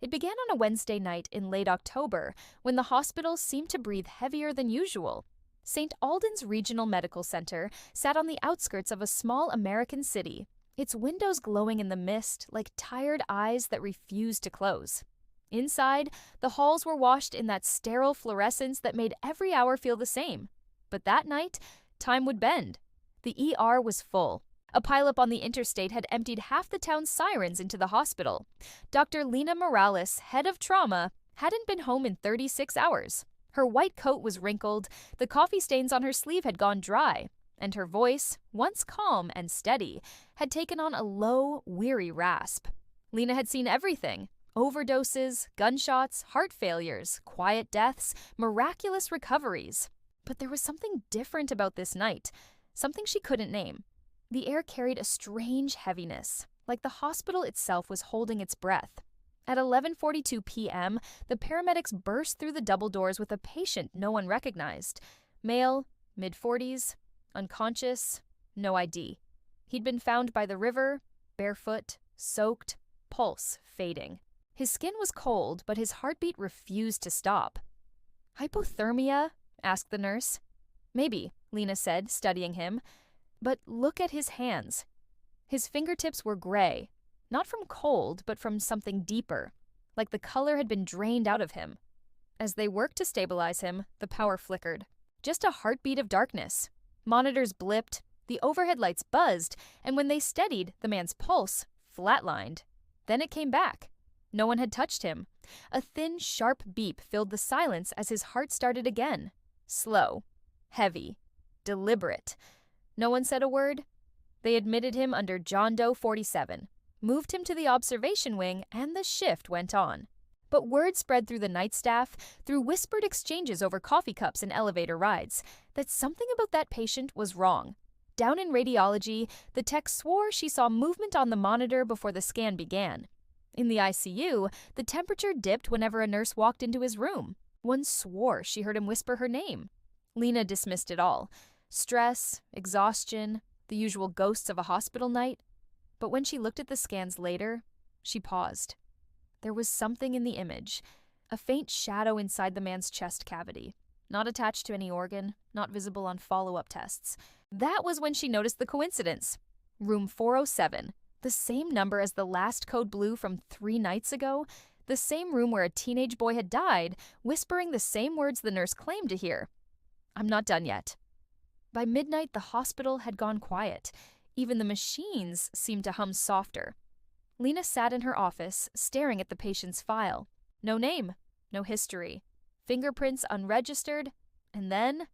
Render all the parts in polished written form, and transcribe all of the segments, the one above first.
It began on a Wednesday night in late October when the hospital seemed to breathe heavier than usual. St. Alden's Regional Medical Center sat on the outskirts of a small American city, its windows glowing in the mist like tired eyes that refused to close. Inside, the halls were washed in that sterile fluorescence that made every hour feel the same. But that night, time would bend. The ER was full. A pileup on the interstate had emptied half the town's sirens into the hospital. Dr. Lena Morales, head of trauma, hadn't been home in 36 hours. Her white coat was wrinkled, the coffee stains on her sleeve had gone dry, and her voice, once calm and steady, had taken on a low, weary rasp. Lena had seen everything: overdoses, gunshots, heart failures, quiet deaths, miraculous recoveries. But there was something different about this night, something she couldn't name. The air carried a strange heaviness, like the hospital itself was holding its breath. At 11:42 p.m., the paramedics burst through the double doors with a patient no one recognized. Male, mid-40s, unconscious, no ID. He'd been found by the river, barefoot, soaked, pulse fading. His skin was cold, but his heartbeat refused to stop. "Hypothermia?" asked the nurse. "Maybe," Lena said, studying him. "But look at his hands." His fingertips were gray, not from cold, but from something deeper, like the color had been drained out of him. As they worked to stabilize him, the power flickered. Just a heartbeat of darkness. Monitors blipped, the overhead lights buzzed, and when they steadied, the man's pulse flatlined. Then it came back. No one had touched him. A thin, sharp beep filled the silence as his heart started again. Slow, heavy, deliberate. No one said a word. They admitted him under John Doe 47, moved him to the observation wing, and the shift went on. But word spread through the night staff, through whispered exchanges over coffee cups and elevator rides, that something about that patient was wrong. Down in radiology, the tech swore she saw movement on the monitor before the scan began. In the ICU, the temperature dipped whenever a nurse walked into his room. One swore she heard him whisper her name. Lena dismissed it all. Stress, exhaustion, the usual ghosts of a hospital night. But when she looked at the scans later, she paused. There was something in the image, a faint shadow inside the man's chest cavity, not attached to any organ, not visible on follow-up tests. That was when she noticed the coincidence. Room 407, the same number as the last code blue from 3 nights ago, the same room where a teenage boy had died, whispering the same words the nurse claimed to hear. "I'm not done yet." By midnight, the hospital had gone quiet. Even the machines seemed to hum softer. Lena sat in her office, staring at the patient's file. No name, no history. Fingerprints unregistered, and then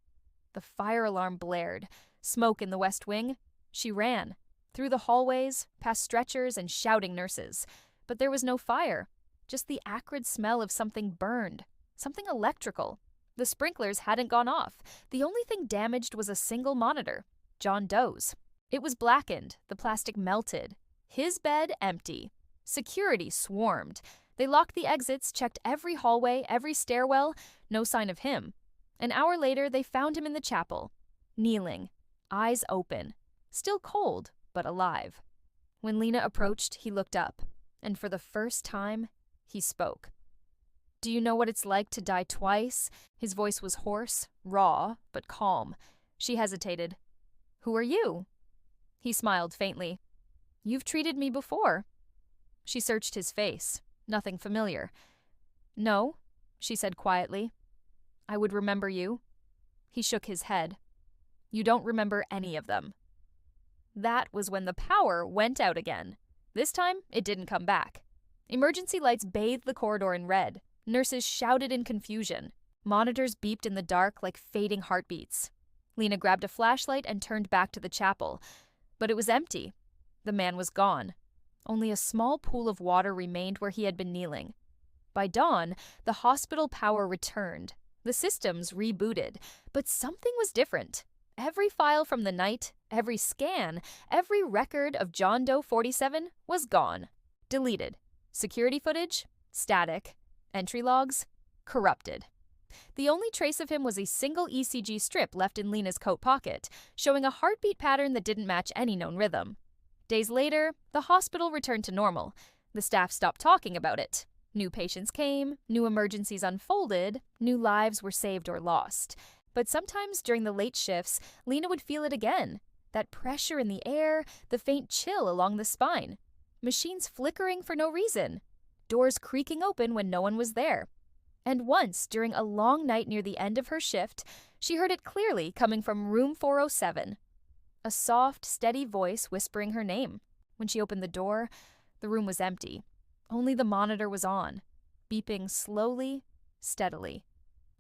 the fire alarm blared. Smoke in the West Wing. She ran. Through the hallways, past stretchers and shouting nurses. But there was no fire. Just the acrid smell of something burned. Something electrical. The sprinklers hadn't gone off. The only thing damaged was a single monitor. John Doe's. It was blackened, the plastic melted. His bed empty. Security swarmed. They locked the exits, checked every hallway, every stairwell. No sign of him. An hour later, they found him in the chapel. Kneeling. Eyes open. Still cold, but alive. When Lena approached, he looked up. And for the first time, he spoke. "Do you know what it's like to die twice?" His voice was hoarse, raw, but calm. She hesitated. "Who are you?" He smiled faintly. "You've treated me before." She searched his face. Nothing familiar. "No," she said quietly. "I would remember you." He shook his head. "You don't remember any of them." That was when the power went out again. This time, it didn't come back. Emergency lights bathed the corridor in red. Nurses shouted in confusion. Monitors beeped in the dark like fading heartbeats. Lena grabbed a flashlight and turned back to the chapel. But it was empty. The man was gone. Only a small pool of water remained where he had been kneeling. By dawn, the hospital power returned. The systems rebooted. But something was different. Every file from the night, every scan, every record of John Doe 47 was gone. Deleted. Security footage? Static. Entry logs? Corrupted. The only trace of him was a single ECG strip left in Lena's coat pocket, showing a heartbeat pattern that didn't match any known rhythm. Days later, the hospital returned to normal. The staff stopped talking about it. New patients came, new emergencies unfolded, new lives were saved or lost. But sometimes during the late shifts, Lena would feel it again. That pressure in the air, the faint chill along the spine. Machines flickering for no reason. Doors creaking open when no one was there. And once, during a long night near the end of her shift, she heard it clearly coming from room 407. A soft, steady voice whispering her name. When she opened the door, the room was empty. Only the monitor was on, beeping slowly, steadily.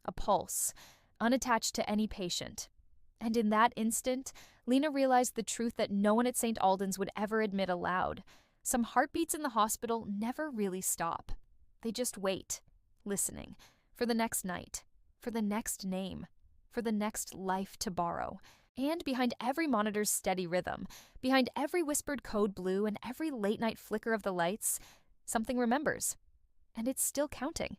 A pulse, unattached to any patient. And in that instant, Lena realized the truth that no one at St. Alden's would ever admit aloud. Some heartbeats in the hospital never really stop. They just wait, listening, for the next night, for the next name, for the next life to borrow. And behind every monitor's steady rhythm, behind every whispered code blue and every late-night flicker of the lights, something remembers. And it's still counting.